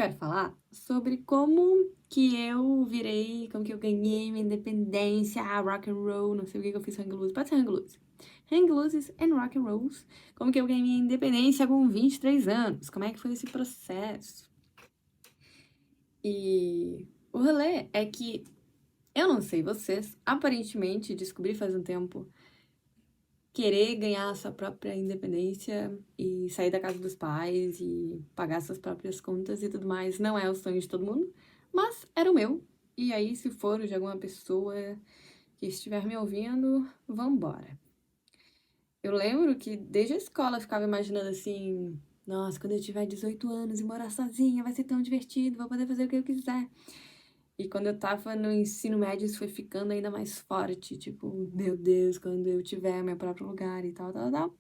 quero falar sobre como que eu virei, como que eu ganhei minha independência, rock and roll, não sei o que eu fiz hang loose, pode ser hang loose. Hang looses and rock and rolls. Como que eu ganhei minha independência com 23 anos, como é que foi esse processo? E o rolê é que, eu não sei vocês, aparentemente descobri faz um tempo, querer ganhar a sua própria independência e sair da casa dos pais e pagar suas próprias contas e tudo mais não é o sonho de todo mundo, mas era o meu. E aí, se for de alguma pessoa que estiver me ouvindo, vambora. Eu lembro que desde a escola eu ficava imaginando assim, nossa, quando eu tiver 18 anos e morar sozinha vai ser tão divertido, vou poder fazer o que eu quiser. E quando eu tava no ensino médio, isso foi ficando ainda mais forte. Tipo, meu Deus, quando eu tiver meu próprio lugar e tal, tal, tal.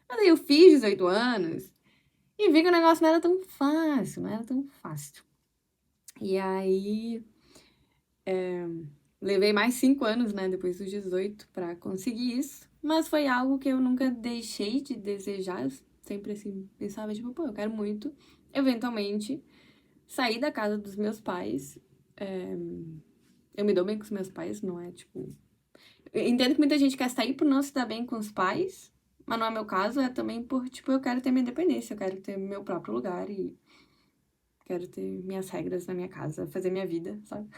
Mas aí eu fiz 18 anos e vi que o negócio não era tão fácil, não era tão fácil. E aí, levei mais 5 anos, né, depois dos 18 pra conseguir isso. Mas foi algo que eu nunca deixei de desejar. Eu sempre, assim, pensava, tipo, pô, eu quero muito, eventualmente, sair da casa dos meus pais. Eu me dou bem com os meus pais, não é, tipo... Eu entendo que muita gente quer sair por não se dar bem com os pais, mas não é meu caso, é também por, tipo, eu quero ter minha independência, eu quero ter meu próprio lugar e quero ter minhas regras na minha casa, fazer minha vida, sabe?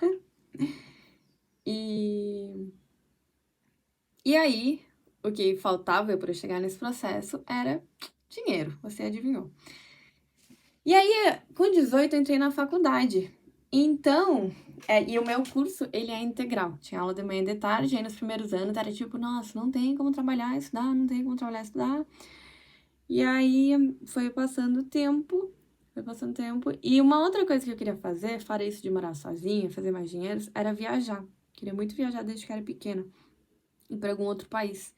E, e aí, o que faltava para eu chegar nesse processo era dinheiro, você adivinhou. E aí, com 18, eu entrei na faculdade. Então, e o meu curso, ele é integral. Tinha aula de manhã e de tarde, aí nos primeiros anos era tipo, nossa, não tem como trabalhar e estudar, não tem como trabalhar e estudar. E aí, foi passando tempo. E uma outra coisa que eu queria fazer, fora isso de morar sozinha, fazer mais dinheiro, era viajar. Queria muito viajar desde que era pequena, ir para algum outro país.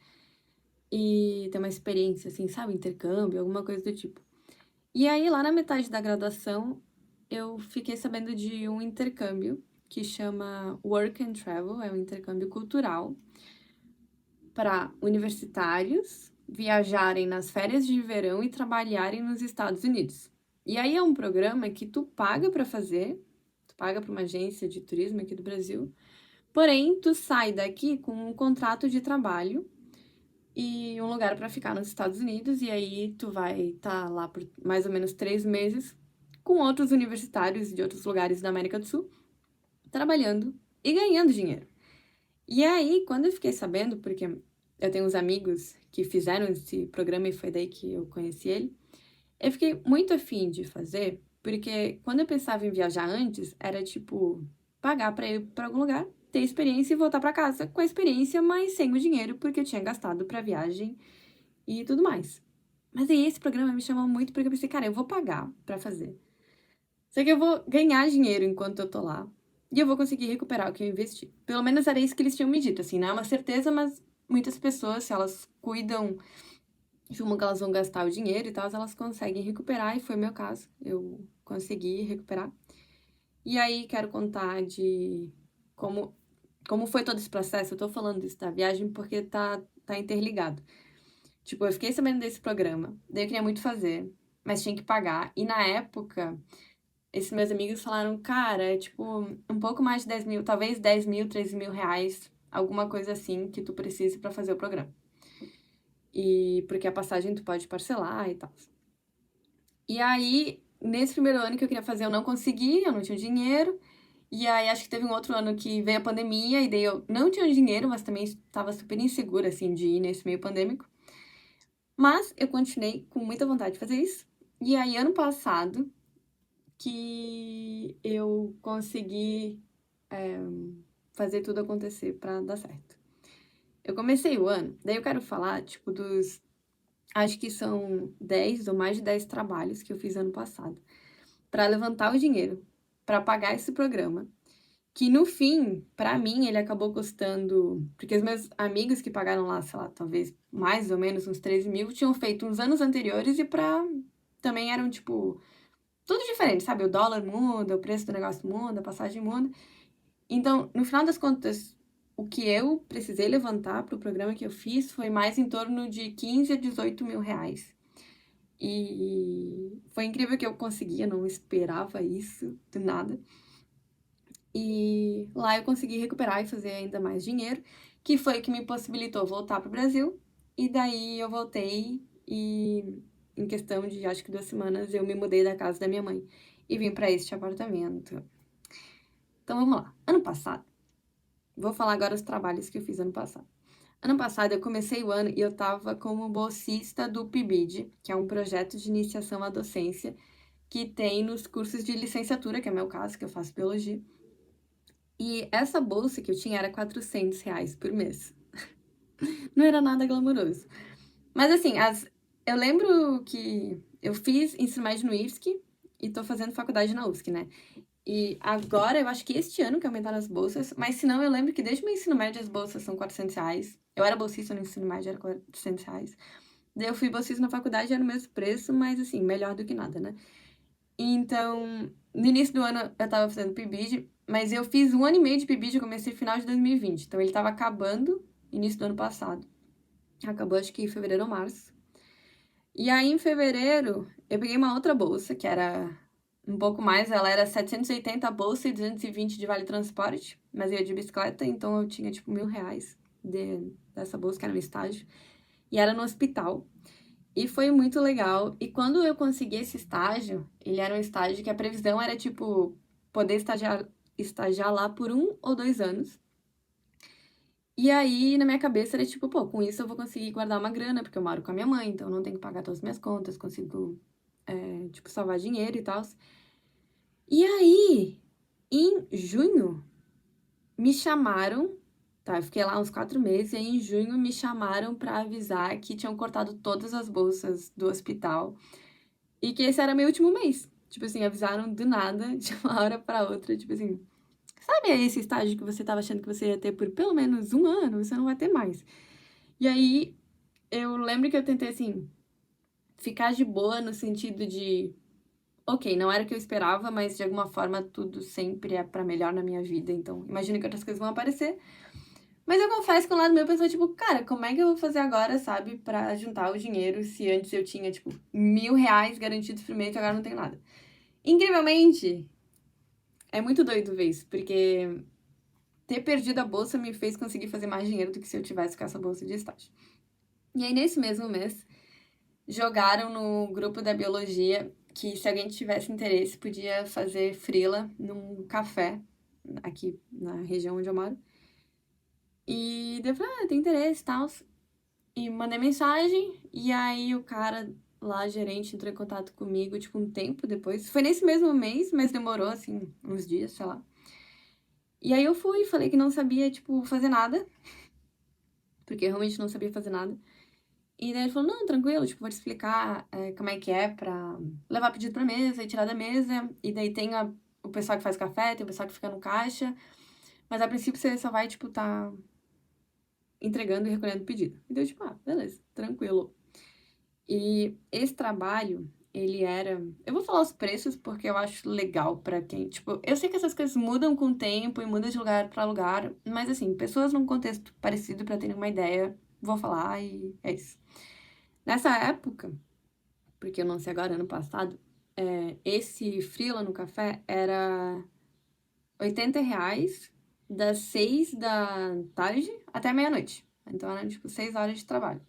E ter uma experiência, assim, sabe, intercâmbio, alguma coisa do tipo. E aí, lá na metade da graduação, eu fiquei sabendo de um intercâmbio que chama Work and Travel, é um intercâmbio cultural para universitários viajarem nas férias de verão e trabalharem nos Estados Unidos. E aí é um programa que tu paga para fazer, tu paga para uma agência de turismo aqui do Brasil, porém tu sai daqui com um contrato de trabalho e um lugar para ficar nos Estados Unidos, e aí tu vai estar lá por mais ou menos 3 meses com outros universitários de outros lugares da América do Sul, trabalhando e ganhando dinheiro. E aí, quando eu fiquei sabendo, porque eu tenho uns amigos que fizeram esse programa e foi daí que eu conheci ele, eu fiquei muito afim de fazer, porque quando eu pensava em viajar antes, era tipo pagar para ir para algum lugar, ter experiência e voltar para casa com a experiência, mas sem o dinheiro, porque eu tinha gastado para viagem e tudo mais. Mas aí esse programa me chamou muito porque eu pensei, cara, eu vou pagar para fazer. Só que eu vou ganhar dinheiro enquanto eu tô lá. E eu vou conseguir recuperar o que eu investi. Pelo menos era isso que eles tinham me dito, assim, não é uma certeza, mas muitas pessoas, se elas cuidam de como que elas vão gastar o dinheiro e tal, elas conseguem recuperar, e foi o meu caso. Eu consegui recuperar. E aí quero contar de como, como foi todo esse processo. Eu tô falando isso da viagem porque tá interligado. Tipo, eu fiquei sabendo desse programa, daí eu queria muito fazer, mas tinha que pagar. E na época, esses meus amigos falaram, cara, é tipo um pouco mais de 10 mil, talvez 10 mil, 13 mil reais, alguma coisa assim que tu precise pra fazer o programa. E porque a passagem tu pode parcelar e tal. E aí, nesse primeiro ano que eu queria fazer, eu não consegui, eu não tinha dinheiro. E aí, acho que teve um outro ano que veio a pandemia, e daí eu não tinha dinheiro, mas também estava super insegura, assim, de ir nesse meio pandêmico. Mas eu continuei com muita vontade de fazer isso. E aí, ano passado, que eu consegui fazer tudo acontecer pra dar certo. Eu comecei o ano, daí eu quero falar, tipo, dos... Acho que são 10 ou mais de 10 trabalhos que eu fiz ano passado pra levantar o dinheiro, pra pagar esse programa. Que no fim, pra mim, ele acabou custando... Porque os meus amigos que pagaram lá, sei lá, talvez mais ou menos uns 13 mil, tinham feito uns anos anteriores e pra... Também eram, tipo, tudo diferente, sabe? O dólar muda, o preço do negócio muda, a passagem muda. Então, no final das contas, o que eu precisei levantar para o programa que eu fiz foi mais em torno de 15 a 18 mil reais. E foi incrível que eu consegui, eu não esperava isso do nada. E lá eu consegui recuperar e fazer ainda mais dinheiro, que foi o que me possibilitou voltar para o Brasil. E daí eu voltei e, em questão de acho que 2 semanas, eu me mudei da casa da minha mãe e vim para este apartamento. Então vamos lá. Ano passado, vou falar agora os trabalhos que eu fiz ano passado. Ano passado eu comecei o ano e eu estava como bolsista do PIBID, que é um projeto de iniciação à docência que tem nos cursos de licenciatura, que é meu caso, que eu faço biologia. E essa bolsa que eu tinha era R$ 400 por mês. Não era nada glamouroso. Mas assim, eu lembro que eu fiz ensino médio no IFSC e tô fazendo faculdade na UFSC, né? E agora, eu acho que este ano que aumentaram as bolsas, mas se não, eu lembro que desde o meu ensino médio as bolsas são R$ 400. Eu era bolsista no ensino médio, era R$ 400. Daí eu fui bolsista na faculdade, era o mesmo preço, mas assim, melhor do que nada, né? Então, no início do ano eu tava fazendo PIBID, mas eu fiz 1 ano e meio de PIBID, eu comecei no final de 2020. Então ele tava acabando início do ano passado. Acabou acho que em fevereiro ou março. E aí em fevereiro eu peguei uma outra bolsa, que era um pouco mais, ela era 780 a bolsa e 220 de vale transporte, mas eu ia de bicicleta, então eu tinha tipo R$ 1.000 dessa bolsa, que era no estágio. E era no hospital. E foi muito legal. E quando eu consegui esse estágio, ele era um estágio que a previsão era, tipo, poder estagiar lá por 1 ou 2 anos. E aí, na minha cabeça, era tipo, pô, com isso eu vou conseguir guardar uma grana, porque eu moro com a minha mãe, então eu não tenho que pagar todas as minhas contas, consigo, tipo, salvar dinheiro e tal. E aí, em junho, me chamaram, tá? Eu fiquei lá uns 4 meses, e aí em junho me chamaram pra avisar que tinham cortado todas as bolsas do hospital. E que esse era meu último mês. Tipo assim, avisaram do nada, de uma hora pra outra. Tipo assim, sabe esse estágio que você tava achando que você ia ter por pelo menos 1 ano? Você não vai ter mais. E aí, eu lembro que eu tentei, assim, ficar de boa no sentido de... Ok, não era o que eu esperava, mas de alguma forma tudo sempre é pra melhor na minha vida. Então, imagino que outras coisas vão aparecer. Mas eu confesso que um lado meu pensou, tipo, cara, como é que eu vou fazer agora, sabe, pra juntar o dinheiro se antes eu tinha, tipo, R$ 1.000 garantidos por mês e agora não tenho nada. Incrivelmente, é muito doido ver isso, porque ter perdido a bolsa me fez conseguir fazer mais dinheiro do que se eu tivesse com essa bolsa de estágio. E aí, nesse mesmo mês, jogaram no grupo da biologia que se alguém tivesse interesse podia fazer freela num café aqui na região onde eu moro. E daí eu falei, tem interesse e tal. E mandei mensagem, e aí o cara lá, gerente, entrou em contato comigo, tipo, um tempo depois. Foi nesse mesmo mês, mas demorou, assim, uns dias, sei lá. E aí eu fui, falei que não sabia, tipo, fazer nada, porque eu realmente não sabia fazer nada. E daí ele falou, não, tranquilo, tipo, vou te explicar como é que é pra levar pedido pra mesa e tirar da mesa. E daí tem o pessoal que faz café, tem o pessoal que fica no caixa. Mas a princípio você só vai, tipo, tá entregando e recolhendo pedido. E daí eu, tipo, beleza, tranquilo. E esse trabalho, ele era... Eu vou falar os preços porque eu acho legal pra quem... Tipo, eu sei que essas coisas mudam com o tempo e mudam de lugar pra lugar, mas assim, pessoas num contexto parecido pra terem uma ideia, vou falar e é isso. Nessa época, porque eu não sei agora, ano passado, esse freela no café era R$ 80 das 6 da tarde até meia-noite. Então eram tipo 6 horas de trabalho.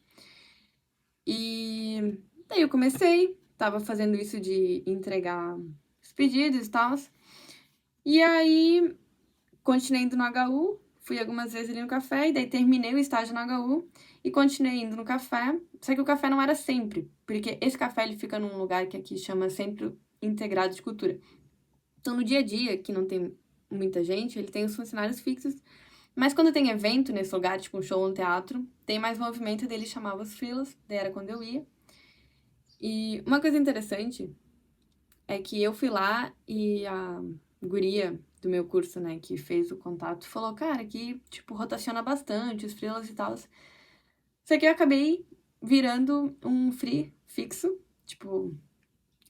E daí eu comecei, tava fazendo isso de entregar os pedidos e tal. E aí continuei indo no HU, fui algumas vezes ali no café, e daí terminei o estágio no HU e continuei indo no café. Só que o café não era sempre, porque esse café ele fica num lugar que aqui chama Centro Integrado de Cultura. Então no dia a dia, que não tem muita gente, ele tem os funcionários fixos. Mas quando tem evento nesse lugar, tipo um show ou um teatro, tem mais movimento dele, chamava os freelas, daí era quando eu ia. E uma coisa interessante é que eu fui lá e a guria do meu curso, né, que fez o contato, falou, cara, que, tipo, rotaciona bastante os freelas e tal. Só que eu acabei virando um free fixo, tipo,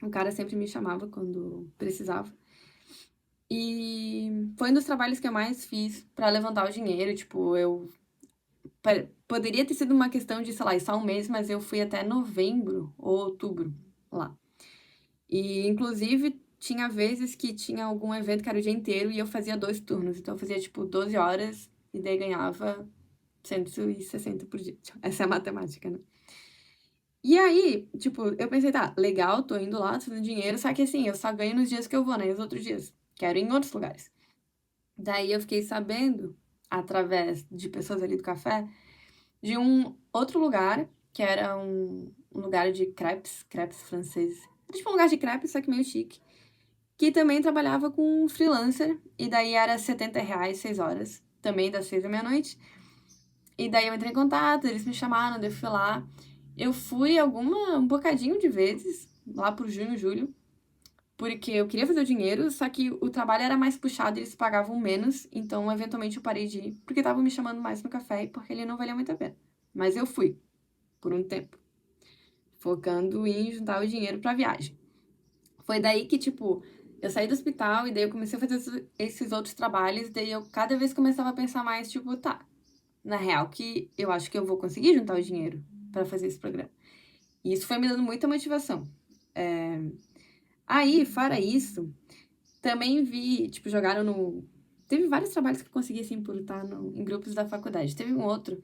o cara sempre me chamava quando precisava. E foi um dos trabalhos que eu mais fiz pra levantar o dinheiro, tipo, poderia ter sido uma questão de, sei lá, só um mês, mas eu fui até novembro ou outubro lá. E, inclusive, tinha vezes que tinha algum evento que era o dia inteiro e eu fazia 2 turnos. Então, eu fazia, tipo, 12 horas e daí ganhava 160 por dia. Essa é a matemática, né? E aí, tipo, eu pensei, tá, legal, tô indo lá, tô fazendo dinheiro, só que assim, eu só ganho nos dias que eu vou, né? Os outros dias. Quero ir em outros lugares. Daí eu fiquei sabendo, através de pessoas ali do café, de um outro lugar, que era um lugar de crepes franceses. Era tipo um lugar de crepes, só que meio chique. Que também trabalhava com freelancer, e daí era R$ 70, 6 horas, também das 6 da meia-noite. E daí eu entrei em contato, eles me chamaram, daí eu fui lá. Eu fui um bocadinho de vezes, lá por junho, julho, porque eu queria fazer o dinheiro, só que o trabalho era mais puxado, eles pagavam menos, então eventualmente eu parei de ir, porque estavam me chamando mais no café e porque ele não valia muito a pena. Mas eu fui, por um tempo, focando em juntar o dinheiro pra viagem. Foi daí que, tipo, eu saí do hospital e daí eu comecei a fazer esses outros trabalhos, daí eu cada vez começava a pensar mais, tipo, tá, na real que eu acho que eu vou conseguir juntar o dinheiro pra fazer esse programa. E isso foi me dando muita motivação. Aí, fora isso, também vi, tipo, jogaram no. Teve vários trabalhos que eu consegui, assim, por estar em grupos da faculdade. Teve um outro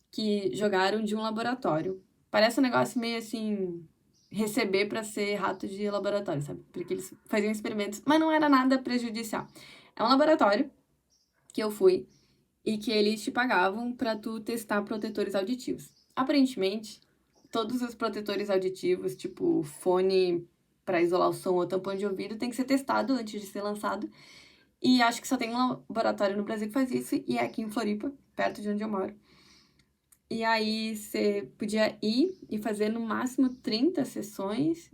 que jogaram de um laboratório. Parece um negócio meio assim. Receber pra ser rato de laboratório, sabe? Porque eles faziam experimentos, mas não era nada prejudicial. É um laboratório que eu fui e que eles te pagavam pra tu testar protetores auditivos. Aparentemente, todos os protetores auditivos, tipo fone para isolar o som ou tampão de ouvido, tem que ser testado antes de ser lançado. E acho que só tem um laboratório no Brasil que faz isso, e é aqui em Floripa, perto de onde eu moro. E aí você podia ir e fazer no máximo 30 sessões,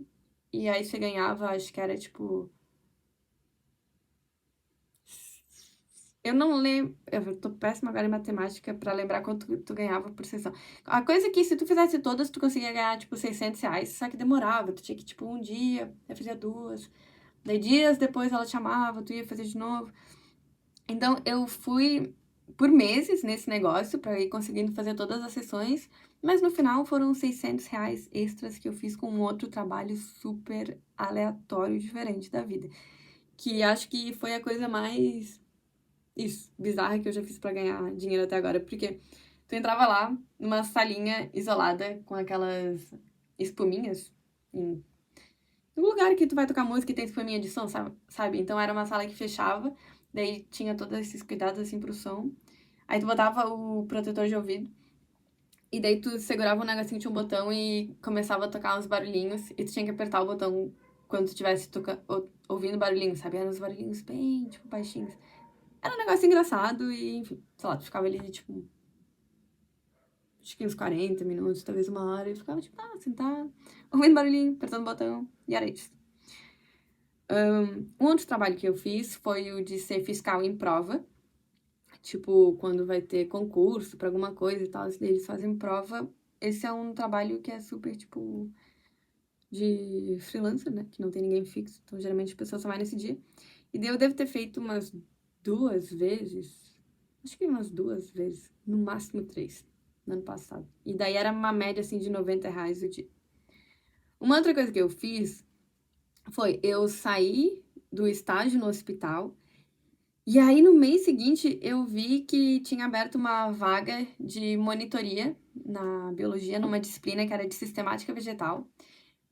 e aí você ganhava, acho que era tipo. Eu não lembro. Eu tô péssima agora em matemática pra lembrar quanto tu ganhava por sessão. A coisa é que se tu fizesse todas, tu conseguia ganhar, tipo, R$ 600, só que demorava. Tu tinha que, tipo, um dia, eu fazia duas. Daí dias depois ela te chamava, tu ia fazer de novo. Então eu fui por meses nesse negócio pra ir conseguindo fazer todas as sessões. Mas no final foram R$ 600 extras que eu fiz com um outro trabalho super aleatório, diferente da vida. Que acho que foi a coisa mais bizarra que eu já fiz pra ganhar dinheiro até agora, porque tu entrava lá numa salinha isolada com aquelas espuminhas em no lugar que tu vai tocar música e tem espuminha de som, sabe? Então era uma sala que fechava, daí tinha todos esses cuidados assim pro som. Aí tu botava o protetor de ouvido e daí tu segurava um negocinho, tinha um botão e começava a tocar uns barulhinhos e tu tinha que apertar o botão quando tu estivesse ouvindo barulhinho, sabe? Eram uns barulhinhos bem, tipo, baixinhos. Era um negócio engraçado e, enfim, sei lá, tu ficava ali, tipo, acho que uns 40 minutos, talvez uma hora, e ficava, tipo, sentado, ouvindo barulhinho, apertando o botão, e era isso. Um outro trabalho que eu fiz foi o de ser fiscal em prova, tipo, quando vai ter concurso pra alguma coisa e tal, eles fazem prova. Esse é um trabalho que é super, tipo, de freelancer, né, que não tem ninguém fixo, então geralmente a pessoa só vai nesse dia. E daí eu devo ter feito umas 2 vezes, acho que umas 2 vezes, no máximo 3, no ano passado. E daí era uma média, assim, de R$ 90 o dia. Uma outra coisa que eu fiz foi, eu saí do estágio no hospital, e aí no mês seguinte eu vi que tinha aberto uma vaga de monitoria na biologia, numa disciplina que era de sistemática vegetal,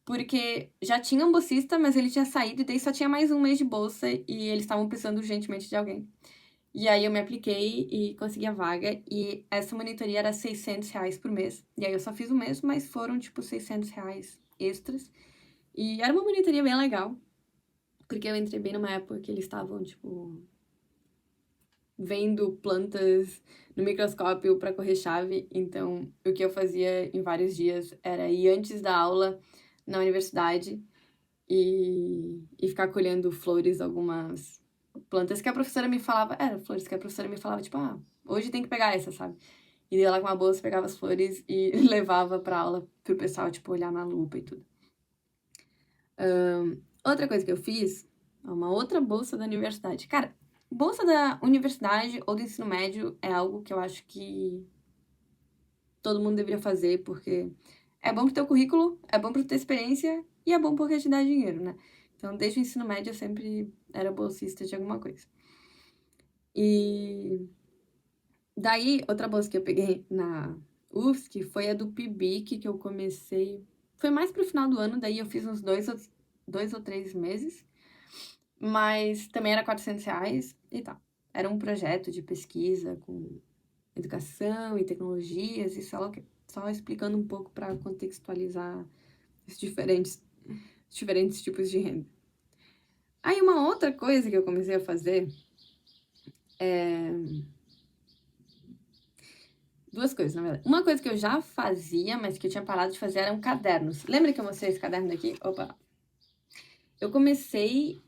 porque já tinha um bolsista, mas ele tinha saído e daí só tinha mais um mês de bolsa e eles estavam precisando urgentemente de alguém. E aí eu me apliquei e consegui a vaga e essa monitoria era R$ 600 por mês. E aí eu só fiz um mês, mas foram tipo R$ 600 extras. E era uma monitoria bem legal, porque eu entrei bem numa época que eles estavam, tipo, vendo plantas no microscópio para correr chave. Então, o que eu fazia em vários dias era ir antes da aula na universidade e ficar colhendo flores, algumas plantas que a professora me falava, flores que a professora me falava, tipo, hoje tem que pegar essa, sabe? E ia lá com uma bolsa, pegava as flores e levava pra aula pro pessoal, tipo, olhar na lupa e tudo. Outra coisa que eu fiz, uma outra bolsa da universidade. Cara, bolsa da universidade ou do ensino médio é algo que eu acho que todo mundo deveria fazer, porque é bom pro teu currículo, é bom pra tua experiência E é bom porque te dá dinheiro, né? Então, desde o ensino médio, eu sempre era bolsista de alguma coisa. E daí, outra bolsa que eu peguei na UFSC foi a do PIBIC, que eu comecei... Foi mais pro final do ano, daí eu fiz uns 2 ou 3 meses. Mas também era R$ 400 e tal. Era um projeto de pesquisa com educação e tecnologias e só explicando um pouco para contextualizar os diferentes tipos de renda. Aí uma outra coisa que eu comecei a fazer é... Duas coisas, na verdade. Uma coisa que eu já fazia, mas que eu tinha parado de fazer, eram cadernos. Lembra que eu mostrei esse caderno daqui? Opa! Eu comecei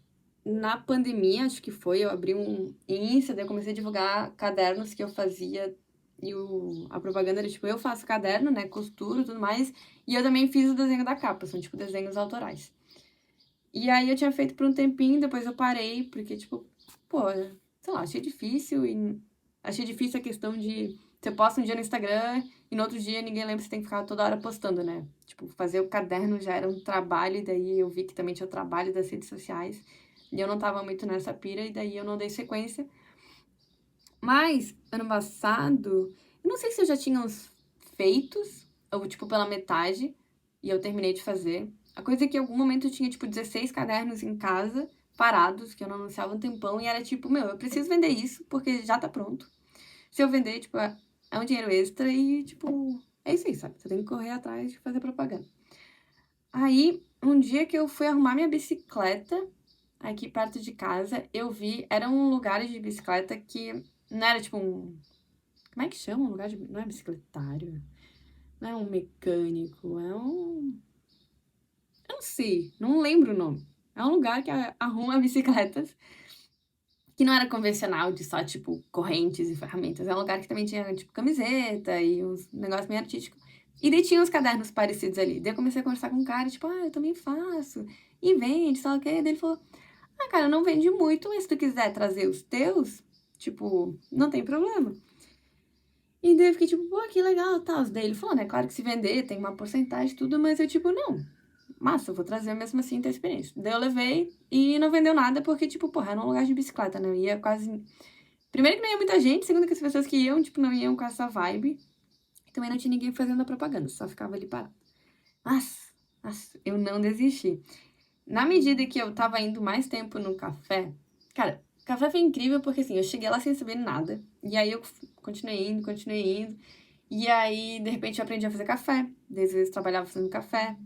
na pandemia, acho que foi, eu abri um Insta, daí eu comecei a divulgar cadernos que eu fazia e a propaganda era tipo, eu faço caderno, né, costuro e tudo mais, e eu também fiz o desenho da capa, são tipo desenhos autorais. E aí eu tinha feito por um tempinho, depois eu parei, porque tipo, pô, sei lá, achei difícil a questão de você posta um dia no Instagram e no outro dia ninguém lembra que você tem que ficar toda hora postando, né? Tipo, fazer o caderno já era um trabalho, e daí eu vi que também tinha o trabalho das redes sociais. E eu não tava muito nessa pira, e daí eu não dei sequência. Mas, ano passado, eu não sei se eu já tinha uns feitos, ou tipo pela metade, e eu terminei de fazer. A coisa é que em algum momento eu tinha, tipo, 16 cadernos em casa, parados, que eu não anunciava um tempão, e era tipo, meu, eu preciso vender isso, porque já tá pronto. Se eu vender, tipo, é um dinheiro extra e, tipo, é isso aí, sabe? Você tem que correr atrás de fazer propaganda. Aí, um dia que eu fui arrumar minha bicicleta, aqui perto de casa, eu vi, era um lugar de bicicleta que não era tipo um. Como é que chama um lugar de. Não é bicicletário. Não é um mecânico, é um. Eu não sei, não lembro o nome. É um lugar que arruma bicicletas que não era convencional de só, tipo, correntes e ferramentas. É um lugar que também tinha, tipo, camiseta e uns negócios meio artísticos. E daí tinha uns cadernos parecidos ali. Daí eu comecei a conversar com um cara, tipo, eu também faço. E vende, sei lá o quê. Daí ele falou, cara, não vende muito, mas se tu quiser trazer os teus, tipo, não tem problema. E daí eu fiquei tipo, pô, que legal, tal. Daí ele falou, né, claro que se vender tem uma porcentagem e tudo, mas eu tipo, não. Massa, eu vou trazer mesmo assim ter experiência. Daí eu levei e não vendeu nada porque, tipo, porra, era um lugar de bicicleta, né? Eu ia quase... Primeiro que não ia muita gente, segundo que as pessoas que iam, tipo, não iam com essa vibe. E também não tinha ninguém fazendo a propaganda, só ficava ali parado. Mas eu não desisti. Na medida que eu tava indo mais tempo no café, cara, o café foi incrível porque assim, eu cheguei lá sem saber nada. E aí eu continuei indo. E aí, de repente, eu aprendi a fazer café. 10 vezes eu trabalhava fazendo café.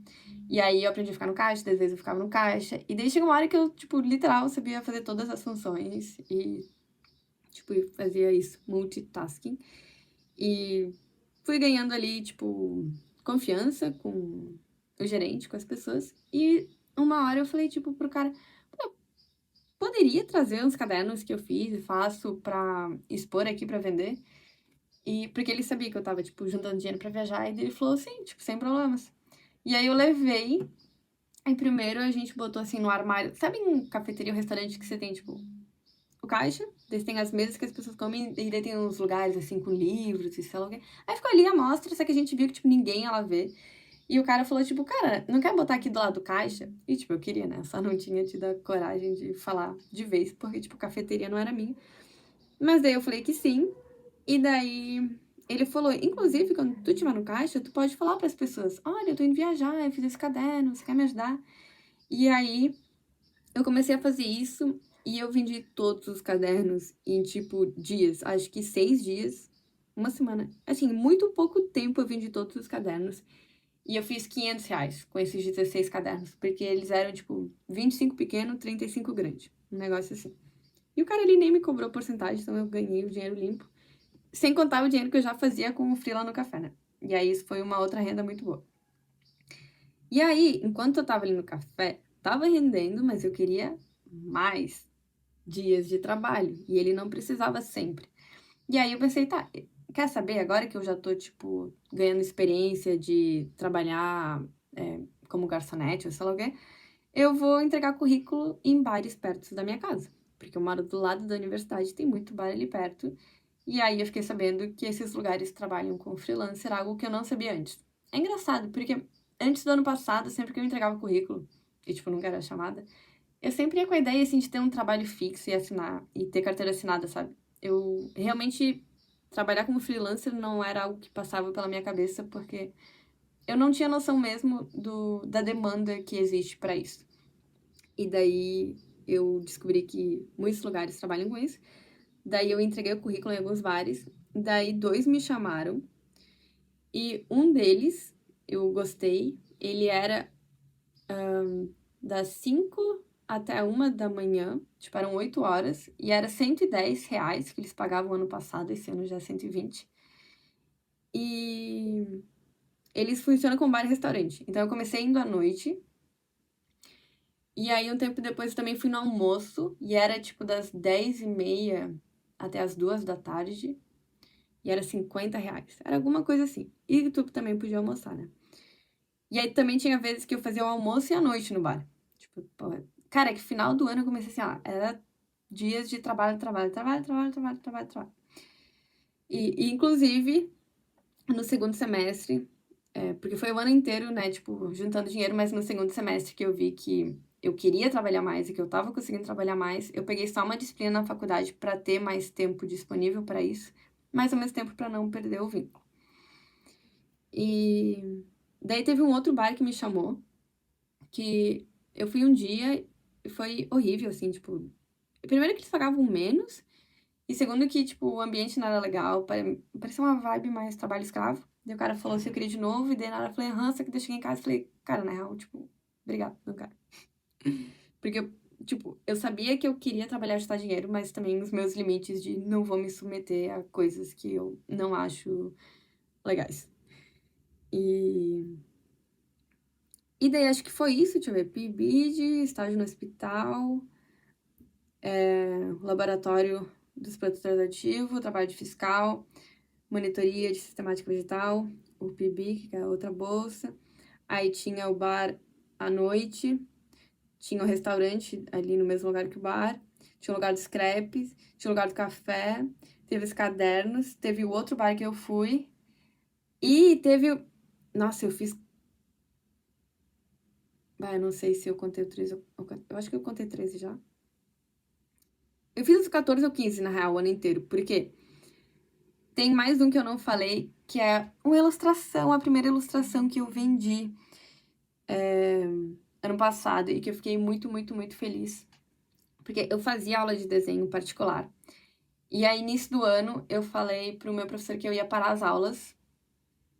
E aí eu aprendi a ficar no caixa, 10 vezes eu ficava no caixa. E daí chegou uma hora que eu, tipo, literal, sabia fazer todas as funções. E, tipo, fazia isso, multitasking. E fui ganhando ali, tipo, confiança com o gerente, com as pessoas. E uma hora eu falei, tipo, pro cara, "Pô, poderia trazer uns cadernos que eu fiz e faço pra expor aqui pra vender?" E porque ele sabia que eu tava, tipo, juntando dinheiro pra viajar. E ele falou, sim, tipo, sem problemas. E aí eu levei. Aí primeiro a gente botou assim no armário. Sabe em cafeteria ou restaurante que você tem, tipo, o caixa? Daí tem as mesas que as pessoas comem. E daí tem uns lugares assim com livros e sei lá o quê. Aí ficou ali a mostra, só que a gente viu que, tipo, ninguém ia lá ver. E o cara falou, tipo, cara, não quer botar aqui do lado do caixa? E, tipo, eu queria, né? Só não tinha tido a coragem de falar de vez, porque, tipo, cafeteria não era minha. Mas daí eu falei que sim. E daí ele falou, inclusive, quando tu estiver no caixa, tu pode falar para as pessoas, olha, eu tô indo viajar, eu fiz esse caderno, você quer me ajudar? E aí eu comecei a fazer isso e eu vendi todos os cadernos em, tipo, dias. Acho que 6 dias, uma semana. Assim, muito pouco tempo eu vendi todos os cadernos. E eu fiz R$ 500 com esses 16 cadernos, porque eles eram, tipo, 25 pequeno, 35 grande. Um negócio assim. E o cara ali nem me cobrou porcentagem, então eu ganhei o dinheiro limpo. Sem contar o dinheiro que eu já fazia com o freela no café, né? E aí isso foi uma outra renda muito boa. E aí, enquanto eu tava ali no café, tava rendendo, mas eu queria mais dias de trabalho. E ele não precisava sempre. E aí eu pensei, tá, quer saber? Agora que eu já tô, tipo, ganhando experiência de trabalhar como garçonete ou sei lá o quê, eu vou entregar currículo em bares perto da minha casa. Porque eu moro do lado da universidade, tem muito bar ali perto. E aí eu fiquei sabendo que esses lugares trabalham com freelancer, algo que eu não sabia antes. É engraçado, porque antes do ano passado, sempre que eu entregava currículo, e, tipo, nunca era chamada, eu sempre ia com a ideia, assim, de ter um trabalho fixo e assinar, e ter carteira assinada, sabe? Eu realmente, trabalhar como freelancer não era algo que passava pela minha cabeça, porque eu não tinha noção mesmo da demanda que existe pra isso. E daí eu descobri que muitos lugares trabalham com isso. Daí eu entreguei o currículo em alguns bares. Daí 2 me chamaram. E um deles, eu gostei. Ele era das 5 até 1 da manhã. Tipo, eram 8 horas. E era R$ 110 que eles pagavam ano passado. Esse ano já é 120. E eles funcionam como bar e restaurante. Então eu comecei indo à noite. E aí, um tempo depois, eu também fui no almoço, e era, tipo, das 10h30 até as 2 da tarde, e era R$ 50. Era alguma coisa assim. E tu também podia almoçar, né? E aí, também tinha vezes que eu fazia o almoço e a noite no bar. Tipo, pô, cara, é que final do ano eu comecei assim, era dias de trabalho, trabalho, trabalho, trabalho, trabalho, trabalho, trabalho. E inclusive, no segundo semestre, porque foi o ano inteiro, né, tipo, juntando dinheiro, mas no segundo semestre que eu vi que eu queria trabalhar mais e que eu tava conseguindo trabalhar mais, eu peguei só uma disciplina na faculdade pra ter mais tempo disponível pra isso, mas ao mesmo tempo pra não perder o vínculo. E daí teve um outro bar que me chamou, que eu fui um dia e foi horrível, assim, tipo, primeiro que eles pagavam menos, e segundo que, tipo, o ambiente não era legal, parecia uma vibe mais trabalho escravo. Daí o cara falou se eu queria de novo, e daí na hora eu falei, só que eu cheguei em casa e falei, cara, na real, tipo, obrigado, não quero. Porque, tipo, eu sabia que eu queria trabalhar e juntar dinheiro, mas também os meus limites de não vou me submeter a coisas que eu não acho legais. E... E daí acho que foi isso, deixa eu ver, PIBID, estágio no hospital, laboratório dos produtores ativos, trabalho de fiscal, monitoria de sistemática vegetal, o PIBIC, que é a outra bolsa. Aí tinha o bar à noite, tinha o restaurante ali no mesmo lugar que o bar, tinha o lugar dos crepes, tinha o lugar do café, teve os cadernos, teve o outro bar que eu fui, e teve... Nossa, eu fiz... eu não sei se eu contei o 13, eu acho que eu contei 13 já. Eu fiz os 14 ou 15, na real, o ano inteiro, porque tem mais um que eu não falei, que é uma ilustração, a primeira ilustração que eu vendi ano passado e que eu fiquei muito, muito, muito feliz. Porque eu fazia aula de desenho particular. E aí, início do ano, eu falei pro meu professor que eu ia parar as aulas,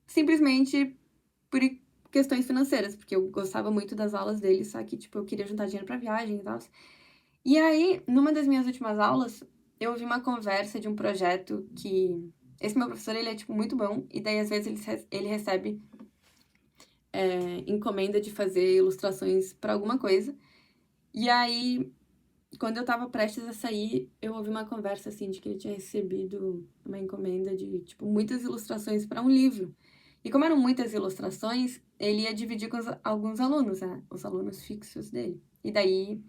simplesmente por questões financeiras, porque eu gostava muito das aulas dele, só que, tipo, eu queria juntar dinheiro pra viagem e tal. E aí, numa das minhas últimas aulas, eu ouvi uma conversa de um projeto que... Esse meu professor, ele é, tipo, muito bom, e daí, às vezes, ele recebe encomenda de fazer ilustrações pra alguma coisa. E aí, quando eu tava prestes a sair, eu ouvi uma conversa, assim, de que ele tinha recebido uma encomenda de, tipo, muitas ilustrações pra um livro. E como eram muitas ilustrações, ele ia dividir com alguns alunos, né? Os alunos fixos dele. E daí,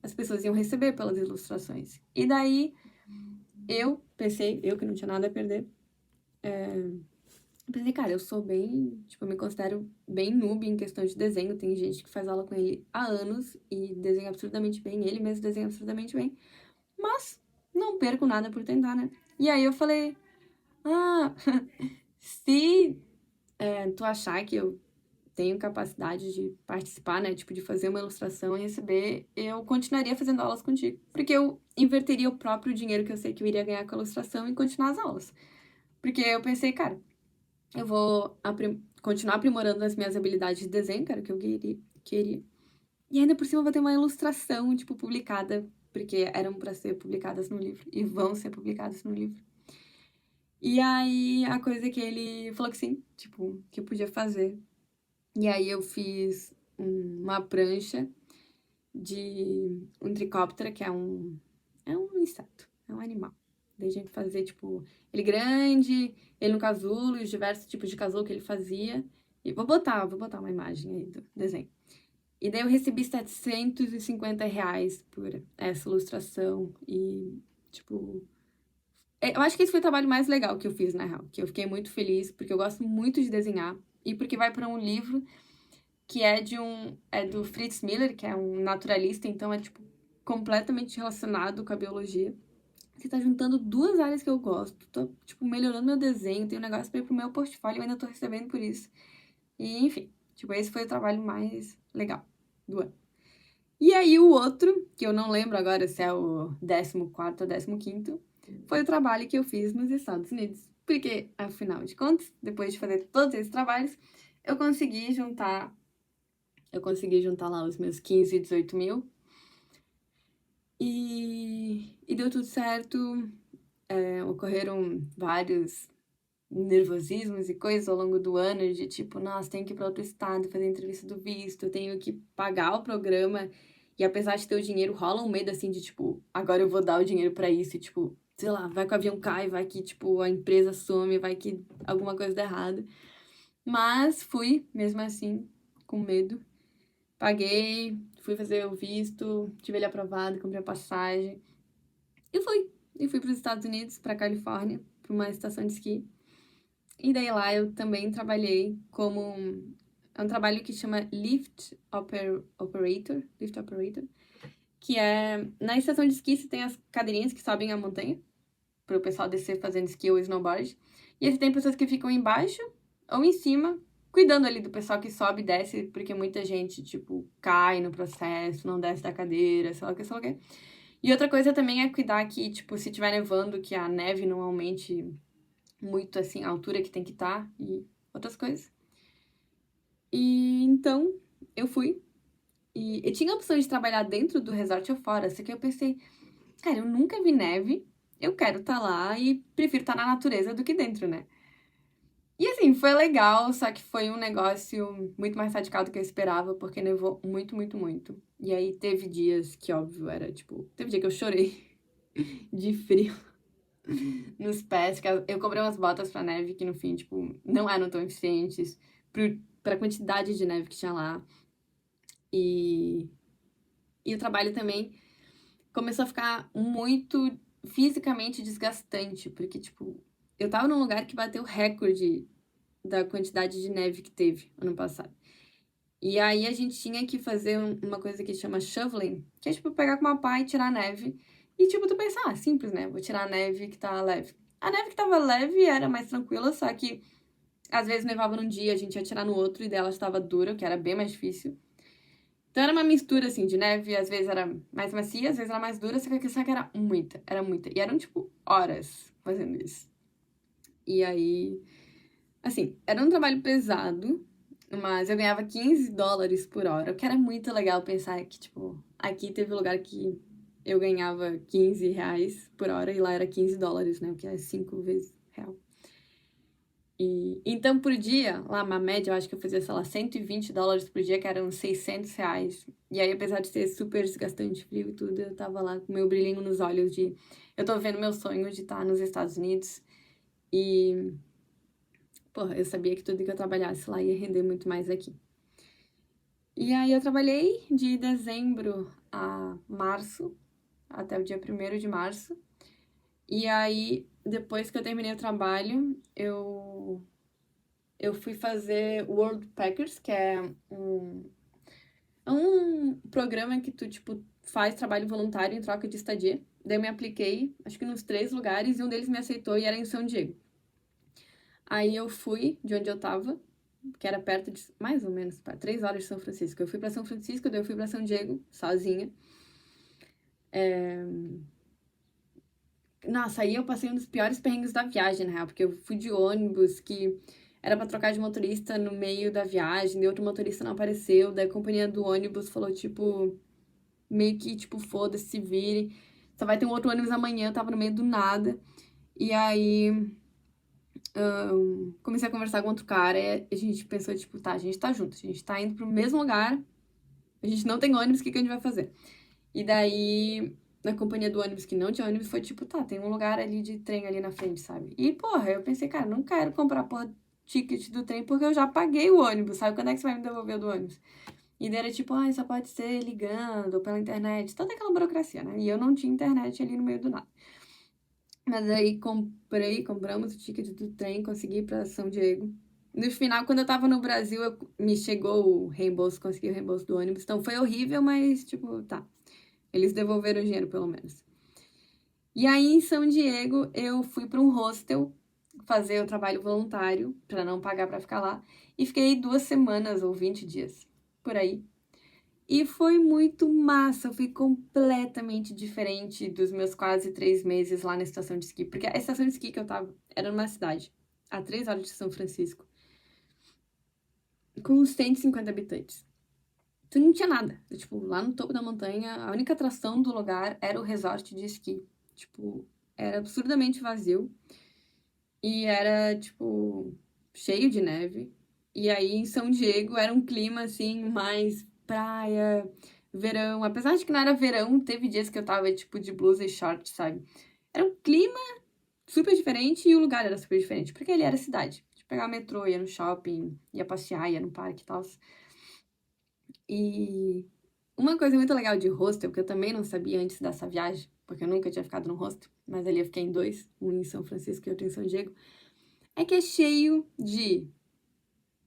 as pessoas iam receber pelas ilustrações. E daí, eu pensei, eu que não tinha nada a perder, eu pensei, cara, eu sou bem, tipo, eu me considero bem noob em questão de desenho. Tem gente que faz aula com ele há anos e desenha absurdamente bem. Ele mesmo desenha absurdamente bem. Mas não perco nada por tentar, né? E aí eu falei, se tu achar que eu tenho capacidade de participar, né? Tipo, de fazer uma ilustração e receber, eu continuaria fazendo aulas contigo. Porque eu inverteria o próprio dinheiro que eu sei que eu iria ganhar com a ilustração e continuar as aulas. Porque eu pensei, cara, eu vou continuar aprimorando as minhas habilidades de desenho, que era o que eu queria. E ainda por cima eu vou ter uma ilustração, tipo, publicada, porque eram para ser publicadas no livro, e vão ser publicadas no livro. E aí, a coisa que ele falou que sim, tipo, que eu podia fazer. E aí eu fiz uma prancha de um tricóptero, que é um inseto, é um animal. Daí a gente fazia, tipo, ele grande, ele no casulo, e os diversos tipos de casulo que ele fazia. E vou botar uma imagem aí do desenho. E daí eu recebi R$ 750 por essa ilustração. E, tipo... Eu acho que esse foi o trabalho mais legal que eu fiz, na real. Que eu fiquei muito feliz, porque eu gosto muito de desenhar. E porque vai para um livro. que é do Fritz Miller, que é um naturalista, então é, tipo, completamente relacionado com a biologia. Você tá juntando duas áreas que eu gosto. Tô, tipo, melhorando meu desenho, tenho um negócio pra ir pro meu portfólio, eu ainda tô recebendo por isso. E, enfim, tipo, esse foi o trabalho mais legal do ano. E aí o outro, que eu não lembro agora se é o 14º ou 15º, foi o trabalho que eu fiz nos Estados Unidos. Porque, afinal de contas, depois de fazer todos esses trabalhos, eu consegui juntar lá os meus 15, 18 mil. E deu tudo certo. Ocorreram vários nervosismos e coisas ao longo do ano, de tipo, nossa, tenho que ir para outro estado fazer entrevista do visto, tenho que pagar o programa. E apesar de ter o dinheiro, rola um medo assim de tipo, agora eu vou dar o dinheiro para isso, e tipo, sei lá, vai que o avião cai, vai que tipo a empresa some, vai que alguma coisa dá errado. Mas fui, mesmo assim, com medo. Paguei, fui fazer o visto, tive ele aprovado, comprei a passagem e fui. E fui para os Estados Unidos, para Califórnia, para uma estação de esqui. E daí lá eu também trabalhei como é um trabalho que chama Lift Operator, que é na estação de esqui você tem as cadeirinhas que sobem a montanha para o pessoal descer fazendo esqui ou snowboard. E aí você tem pessoas que ficam embaixo ou em cima, cuidando ali do pessoal que sobe e desce, porque muita gente, tipo, cai no processo, não desce da cadeira, sei lá o que, sei lá o que. E outra coisa também é cuidar que, tipo, se tiver nevando, que a neve não aumente muito, assim, a altura que tem que estar e outras coisas. E então, eu fui. E eu tinha a opção de trabalhar dentro do resort ou fora, só que eu pensei, cara, eu nunca vi neve, eu quero estar lá e prefiro estar na natureza do que dentro, né? E assim, foi legal, só que foi um negócio muito mais radical do que eu esperava, porque nevou muito, muito, muito. E aí teve dias que, óbvio, era tipo. Teve dia que eu chorei de frio nos pés, que eu comprei umas botas pra neve que no fim, tipo, não eram tão eficientes pra quantidade de neve que tinha lá. E, e o trabalho também começou a ficar muito fisicamente desgastante, porque, tipo, eu tava num lugar que bateu recorde da quantidade de neve que teve ano passado. E aí a gente tinha que fazer uma coisa que chama shoveling, que é tipo pegar com uma pá e tirar a neve. E tipo, tu pensa, ah, simples, né? Vou tirar a neve que tá leve. A neve que tava leve era mais tranquila, só que às vezes nevava num dia, a gente ia tirar no outro e dela estava dura, que era bem mais difícil. Então era uma mistura assim de neve, às vezes era mais macia, às vezes era mais dura, só que a questão é que era muita, era muita. E eram tipo horas fazendo isso. E aí, assim, era um trabalho pesado, mas eu ganhava 15 dólares por hora, o que era muito legal pensar que, tipo, aqui teve um lugar que eu ganhava 15 reais por hora e lá era 15 dólares, né? O que é 5 vezes real. E então, por dia, lá uma média, eu acho que eu fazia, sei lá, 120 dólares por dia, que eram 600 reais. E aí, apesar de ser super desgastante, frio e tudo, eu tava lá com meu brilhinho nos olhos de... Eu tô vendo meu sonho de estar nos Estados Unidos e... Porra, eu sabia que tudo que eu trabalhasse lá ia render muito mais aqui. E aí eu trabalhei de dezembro a março, até o dia 1º de março. E aí, depois que eu terminei o trabalho, eu fui fazer World Packers, que é um programa que tu, tipo, faz trabalho voluntário em troca de estadia. Daí eu me apliquei, acho que nos 3 lugares, e um deles me aceitou e era em São Diego. Aí eu fui de onde eu tava, que era perto de, mais ou menos, 3 horas de São Francisco. Eu fui pra São Francisco, daí eu fui pra São Diego, sozinha. Nossa, aí eu passei um dos piores perrengues da viagem, na real, porque eu fui de ônibus, que era pra trocar de motorista no meio da viagem, e outro motorista não apareceu, daí a companhia do ônibus falou, tipo, meio que, tipo, foda-se, se vire, só vai ter um outro ônibus amanhã, eu tava no meio do nada. E aí, comecei a conversar com outro cara, e a gente pensou, tipo, tá, a gente tá junto, a gente tá indo pro mesmo lugar, a gente não tem ônibus, o que que a gente vai fazer? E daí, na companhia do ônibus que não tinha ônibus, foi tipo, tá, tem um lugar ali de trem ali na frente, sabe? E, porra, eu pensei, cara, não quero comprar, porra, ticket do trem porque eu já paguei o ônibus, sabe? Quando é que você vai me devolver o do ônibus? E daí era tipo, ah, só pode ser ligando ou pela internet, toda aquela burocracia, né? E eu não tinha internet ali no meio do nada. Mas aí compramos o ticket do trem, consegui ir pra São Diego. No final, quando eu tava no Brasil, me chegou o reembolso, consegui o reembolso do ônibus. Então foi horrível, mas, tipo, tá. Eles devolveram o dinheiro, pelo menos. E aí, em São Diego, eu fui para um hostel fazer o trabalho voluntário, para não pagar para ficar lá. E fiquei 2 semanas ou 20 dias, por aí. E foi muito massa, foi completamente diferente dos meus quase 3 meses lá na estação de esqui. Porque a estação de esqui que eu tava era numa cidade, a 3 horas de São Francisco, com uns 150 habitantes. Então não tinha nada. Tipo, lá no topo da montanha, a única atração do lugar era o resort de esqui. Tipo, era absurdamente vazio. E era, tipo, cheio de neve. E aí em São Diego era um clima assim, mais praia, verão. Apesar de que não era verão, teve dias que eu tava, tipo, de blusa e short, sabe? Era um clima super diferente e o lugar era super diferente, porque ele era cidade. De pegar o metrô, ia no shopping, ia passear, ia no parque e tal. E uma coisa muito legal de hostel, que eu também não sabia antes dessa viagem, porque eu nunca tinha ficado num hostel, mas ali eu fiquei em dois, um em São Francisco e outro em São Diego, é que é cheio de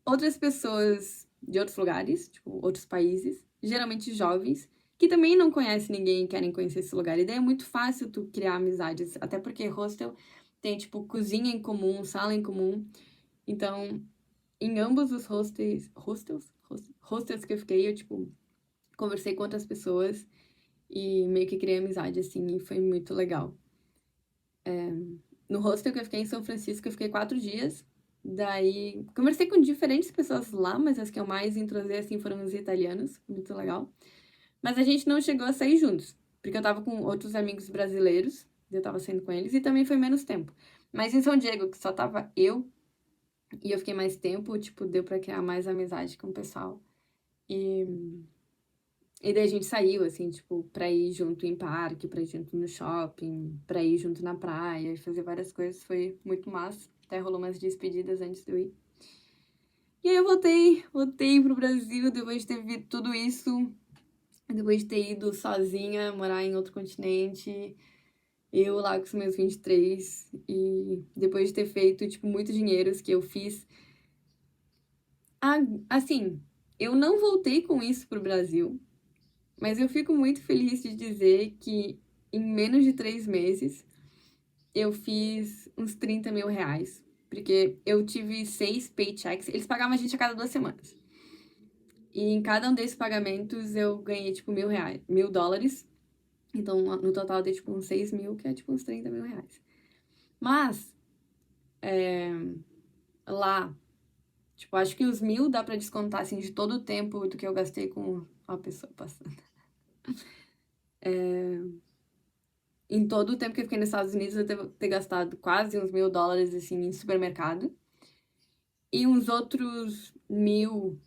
outras pessoas de outros lugares, tipo, outros países, geralmente jovens, que também não conhecem ninguém e querem conhecer esse lugar. E daí é muito fácil tu criar amizades, até porque hostel tem, tipo, cozinha em comum, sala em comum. Então, em ambos os hostels que eu fiquei, eu, tipo, conversei com outras pessoas e meio que criei amizade, assim, e foi muito legal. No hostel que eu fiquei em São Francisco, eu fiquei 4 dias. Daí, conversei com diferentes pessoas lá, mas as que eu mais entrosei, assim, foram os italianos. Muito legal. Mas a gente não chegou a sair juntos, porque eu tava com outros amigos brasileiros, eu tava saindo com eles, e também foi menos tempo. Mas em São Diego, que só tava eu, e eu fiquei mais tempo, tipo, deu pra criar mais amizade com o pessoal. E E daí a gente saiu, assim, tipo, pra ir junto em parque, pra ir junto no shopping, pra ir junto na praia e fazer várias coisas. Foi muito massa. Até rolou umas despedidas antes de eu ir. E aí eu voltei pro Brasil depois de ter visto tudo isso. Depois de ter ido sozinha, morar em outro continente. Eu lá com os meus 23. E depois de ter feito, tipo, muitos dinheiros que eu fiz. Ah, assim, eu não voltei com isso pro Brasil. Mas eu fico muito feliz de dizer que em menos de 3 meses eu fiz uns 30 mil reais. Porque eu tive 6 paychecks. Eles pagavam a gente a cada 2 semanas. E em cada um desses pagamentos eu ganhei tipo R$ 1.000, US$ 1.000. Então no total eu dei tipo uns 6 mil, que é tipo uns 30 mil reais. Mas lá, tipo, acho que os 1.000 dá pra descontar assim de todo o tempo do que eu gastei com a pessoa passando. Em todo o tempo que eu fiquei nos Estados Unidos, eu devo ter gastado quase uns US$ 1.000, assim, em supermercado. E uns outros 1.000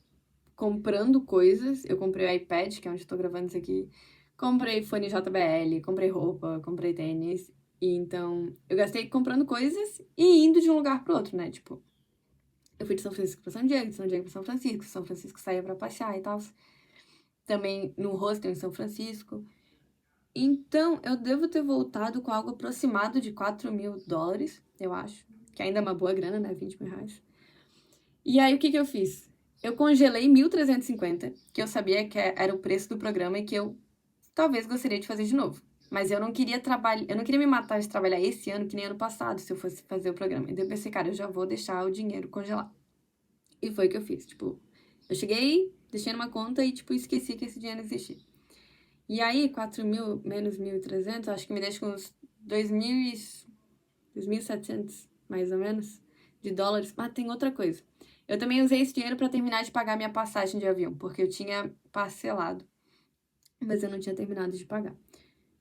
comprando coisas. Eu comprei o iPad, que é onde eu tô gravando isso aqui. Comprei fone JBL, comprei roupa, comprei tênis. E então, eu gastei comprando coisas e indo de um lugar pro outro, né? Tipo, eu fui de São Francisco pra São Diego, de São Diego pra São Francisco saía pra passear e tal. Também no hostel em São Francisco. Então, eu devo ter voltado com algo aproximado de US$ 4.000, eu acho. Que ainda é uma boa grana, né? 20 mil reais. E aí, o que que eu fiz? Eu congelei 1.350, que eu sabia que era o preço do programa e que eu talvez gostaria de fazer de novo. Mas eu não queria trabalhar, eu não queria me matar de trabalhar esse ano que nem ano passado, se eu fosse fazer o programa. E daí eu pensei, cara, eu já vou deixar o dinheiro congelar. E foi o que eu fiz. Tipo, eu cheguei, deixei numa conta e, tipo, esqueci que esse dinheiro existia. E aí, 4.000 menos 1.300, acho que me deixa com uns 2.700, mais ou menos, de dólares. Mas tem outra coisa. Eu também usei esse dinheiro para terminar de pagar minha passagem de avião, porque eu tinha parcelado, mas eu não tinha terminado de pagar.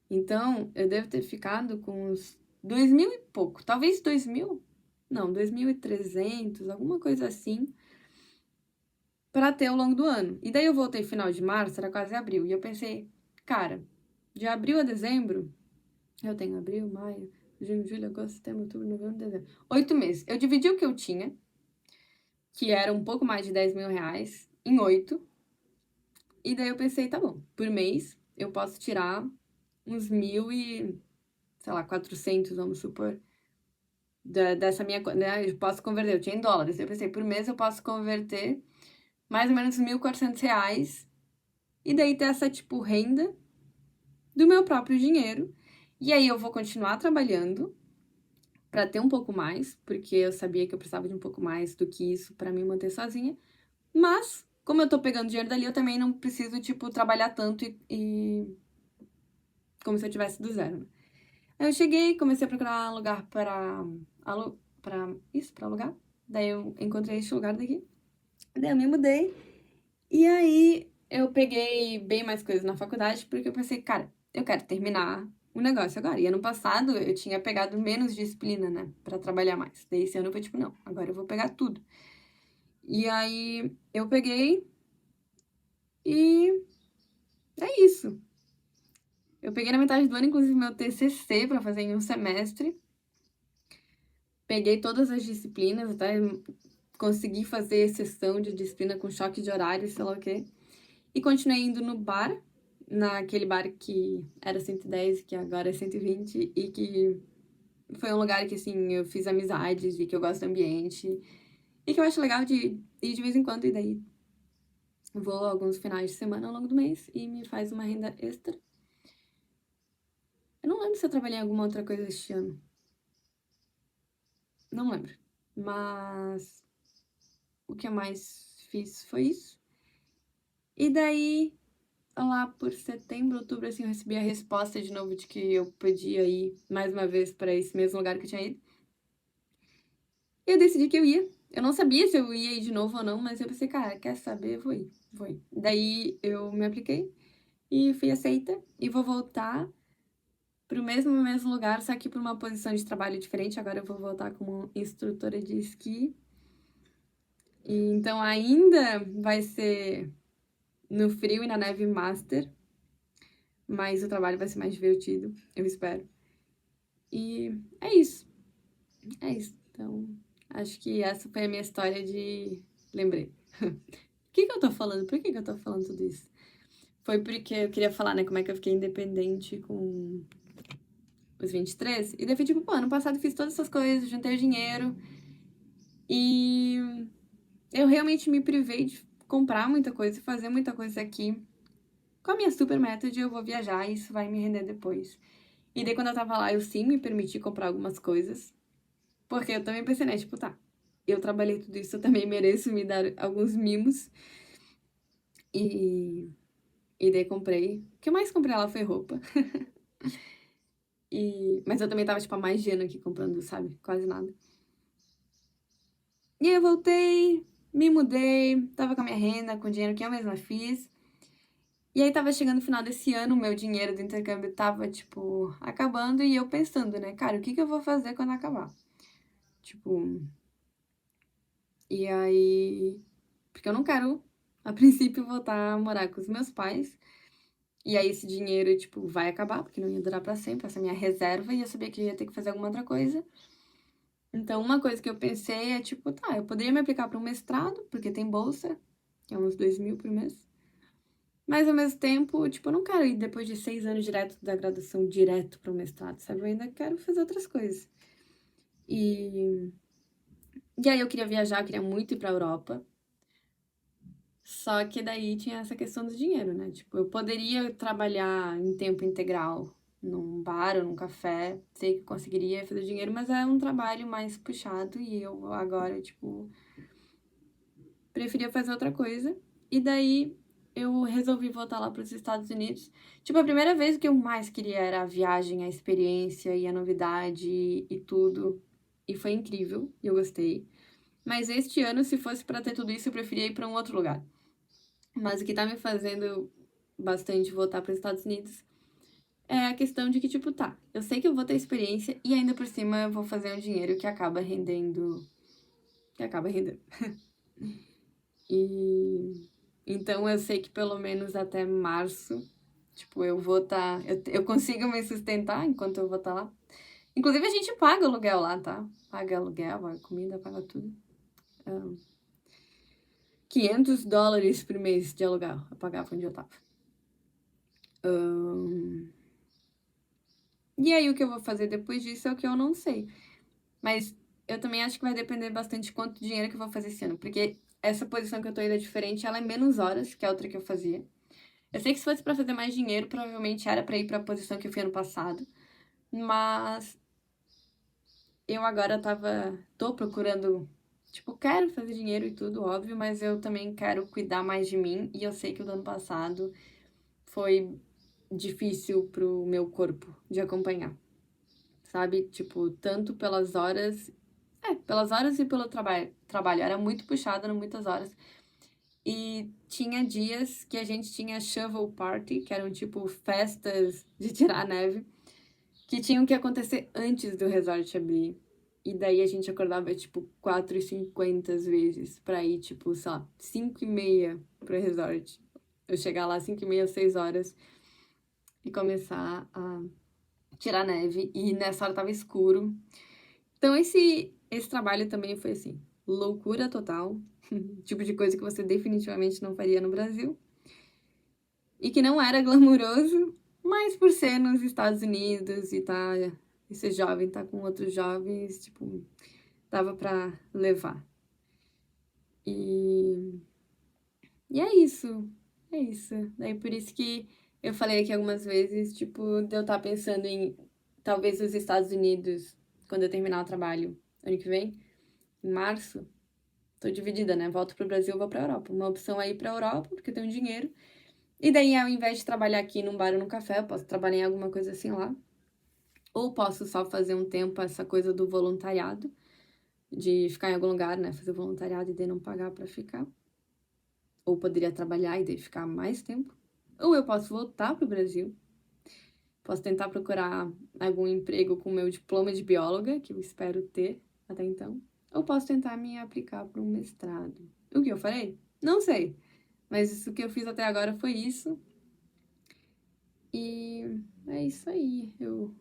Então, eu devo ter ficado com uns 2.000 e pouco. Talvez 2.000? Não, 2.300, alguma coisa assim, para ter ao longo do ano. E daí eu voltei final de março, era quase abril. E eu pensei, cara, de abril a dezembro, eu tenho abril, maio, junho, julho, agosto, setembro, outubro, novembro, dezembro. 8 meses. Eu dividi o que eu tinha, que era um pouco mais de 10 mil reais, em 8. E daí eu pensei, tá bom, por mês eu posso tirar uns 1.000 e, sei lá, 400, vamos supor. dessa minha, né, eu posso converter, eu tinha em dólares, eu pensei, por mês eu posso converter mais ou menos R$ 1.400, e daí ter essa, tipo, renda do meu próprio dinheiro, e aí eu vou continuar trabalhando para ter um pouco mais, porque eu sabia que eu precisava de um pouco mais do que isso para me manter sozinha, mas, como eu tô pegando dinheiro dali, eu também não preciso, tipo, trabalhar tanto como se eu tivesse do zero, né? Aí eu cheguei, comecei a procurar lugar para alugar. Daí eu encontrei esse lugar daqui. Daí eu me mudei. E aí eu peguei bem mais coisas na faculdade, porque eu pensei, cara, eu quero terminar o negócio agora. E ano passado eu tinha pegado menos disciplina, né, pra trabalhar mais. Daí esse ano foi tipo, não, agora eu vou pegar tudo. E aí eu peguei e é isso. Eu peguei na metade do ano, inclusive, meu TCC pra fazer em um semestre. Peguei todas as disciplinas, até consegui fazer exceção de disciplina com choque de horário, sei lá o quê. E continuei indo no bar, naquele bar que era 110, que agora é 120, e que foi um lugar que, assim, eu fiz amizades e que eu gosto do ambiente. E que eu acho legal de ir de vez em quando, e daí vou alguns finais de semana ao longo do mês e me faz uma renda extra. Eu não lembro se eu trabalhei em alguma outra coisa este ano. Não lembro. Mas o que eu mais fiz foi isso. E daí, lá por setembro, outubro, assim, eu recebi a resposta de novo de que eu podia ir mais uma vez para esse mesmo lugar que eu tinha ido. E eu decidi que eu ia. Eu não sabia se eu ia ir de novo ou não, mas eu pensei, cara, quer saber? Vou ir, vou ir. Daí eu me apliquei e fui aceita e vou voltar pro mesmo lugar, só que por uma posição de trabalho diferente. Agora eu vou voltar como instrutora de esqui. E então ainda vai ser no frio e na neve master, mas o trabalho vai ser mais divertido, eu espero. E é isso. É isso. Então, acho que essa foi a minha história de. Lembrei. O que que eu tô falando? Por que que eu tô falando tudo isso? Foi porque eu queria falar, né, como é que eu fiquei independente com os 23. E daí, tipo, pô, ano passado fiz todas essas coisas, juntei o dinheiro. E eu realmente me privei de comprar muita coisa e fazer muita coisa aqui. Com a minha super meta de eu vou viajar e isso vai me render depois. E daí, quando eu tava lá, eu sim me permiti comprar algumas coisas. Porque eu também pensei, né, tipo, tá, eu trabalhei tudo isso, eu também mereço me dar alguns mimos. E, e daí comprei. O que eu mais comprei lá foi roupa. Mas eu também tava, tipo, há mais de ano aqui comprando, sabe? Quase nada. E aí eu voltei, me mudei, tava com a minha renda, com o dinheiro que eu mesma fiz. E aí tava chegando o final desse ano, o meu dinheiro do intercâmbio tava, tipo, acabando. E eu pensando, né, cara, o que que eu vou fazer quando acabar? Tipo, e aí. Porque eu não quero, a princípio, voltar a morar com os meus pais. E aí esse dinheiro, tipo, vai acabar, porque não ia durar pra sempre, essa minha reserva, e eu sabia que eu ia ter que fazer alguma outra coisa. Então, uma coisa que eu pensei é, tipo, tá, eu poderia me aplicar para um mestrado, porque tem bolsa, que é uns 2.000 por mês. Mas, ao mesmo tempo, tipo, eu não quero ir depois de 6 anos direto da graduação, direto para o mestrado, sabe? Eu ainda quero fazer outras coisas. E, e aí eu queria viajar, eu queria muito ir pra Europa. Só que daí tinha essa questão do dinheiro, né? Tipo, eu poderia trabalhar em tempo integral num bar ou num café, sei que conseguiria fazer dinheiro, mas é um trabalho mais puxado e eu agora, tipo, preferia fazer outra coisa. E daí eu resolvi voltar lá para os Estados Unidos. Tipo, a primeira vez que eu mais queria era a viagem, a experiência e a novidade e tudo. E foi incrível, e eu gostei. Mas este ano, se fosse para ter tudo isso, eu preferia ir para um outro lugar. Mas o que tá me fazendo bastante voltar para os Estados Unidos é a questão de que, tipo, tá, eu sei que eu vou ter experiência e ainda por cima eu vou fazer um dinheiro que acaba rendendo. Que acaba rendendo. E então eu sei que pelo menos até março, tipo, eu vou tá. Eu consigo me sustentar enquanto eu vou estar lá. Inclusive a gente paga aluguel lá, tá? Paga aluguel, paga comida, paga tudo. $500 por mês de aluguel. Eu pagava onde eu tava. E aí, o que eu vou fazer depois disso é o que eu não sei. Mas eu também acho que vai depender bastante de quanto dinheiro que eu vou fazer esse ano. Porque essa posição que eu tô indo é diferente, ela é menos horas que a outra que eu fazia. Eu sei que se fosse pra fazer mais dinheiro, provavelmente era pra ir pra posição que eu fui ano passado. Mas eu agora tô procurando, tipo, quero fazer dinheiro e tudo, óbvio, mas eu também quero cuidar mais de mim. E eu sei que o do ano passado foi difícil pro meu corpo de acompanhar, sabe? Tipo, tanto pelas horas e pelo trabalho. Era muito puxado, eram muitas horas. E tinha dias que a gente tinha shovel party, que eram tipo festas de tirar neve, que tinham que acontecer antes do resort abrir. E daí a gente acordava, tipo, 4h50 às vezes, pra ir, tipo, sei lá, 5h30 pro resort. Eu chegar lá 5h30, 6 horas e começar a tirar neve. E nessa hora tava escuro. Então esse trabalho também foi, assim, loucura total. Tipo de coisa que você definitivamente não faria no Brasil. E que não era glamuroso, mas por ser nos Estados Unidos e ser jovem, tá com outros jovens, tipo, dava pra levar. E, e é isso, é isso. Daí por isso que eu falei aqui algumas vezes, tipo, de eu estar pensando em talvez os Estados Unidos, quando eu terminar o trabalho ano que vem, em março. Tô dividida, né? Volto pro Brasil, vou pra Europa. Uma opção é ir pra Europa, porque eu tenho dinheiro. E daí, ao invés de trabalhar aqui num bar ou num café, eu posso trabalhar em alguma coisa assim lá. Ou posso só fazer um tempo essa coisa do voluntariado, de ficar em algum lugar, né? Fazer voluntariado e daí não pagar pra ficar. Ou poderia trabalhar e daí ficar mais tempo. Ou eu posso voltar pro Brasil. Posso tentar procurar algum emprego com meu diploma de bióloga, que eu espero ter até então. Ou posso tentar me aplicar para um mestrado. O que eu farei? Não sei. Mas o que eu fiz até agora foi isso. E é isso aí. Eu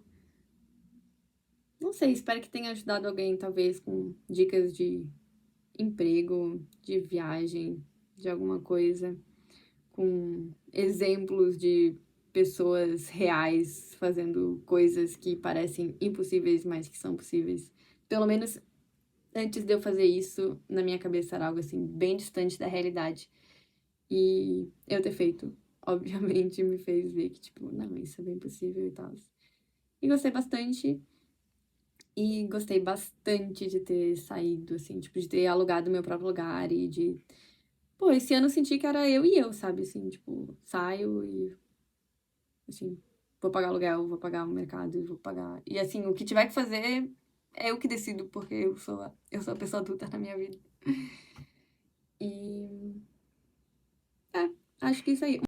não sei, espero que tenha ajudado alguém, talvez, com dicas de emprego, de viagem, de alguma coisa, com exemplos de pessoas reais fazendo coisas que parecem impossíveis, mas que são possíveis. Pelo menos antes de eu fazer isso, na minha cabeça era algo assim, bem distante da realidade. E eu ter feito, obviamente, me fez ver que, tipo, não, isso é bem possível e tal. E gostei bastante. E gostei bastante de ter saído, assim, tipo, de ter alugado meu próprio lugar e de. Pô, esse ano eu senti que era eu e eu, sabe? Assim, tipo, saio e, assim, vou pagar aluguel, vou pagar o mercado e vou pagar. E, assim, o que tiver que fazer é eu que decido, porque eu sou a pessoa adulta na minha vida. E. É, acho que é isso aí.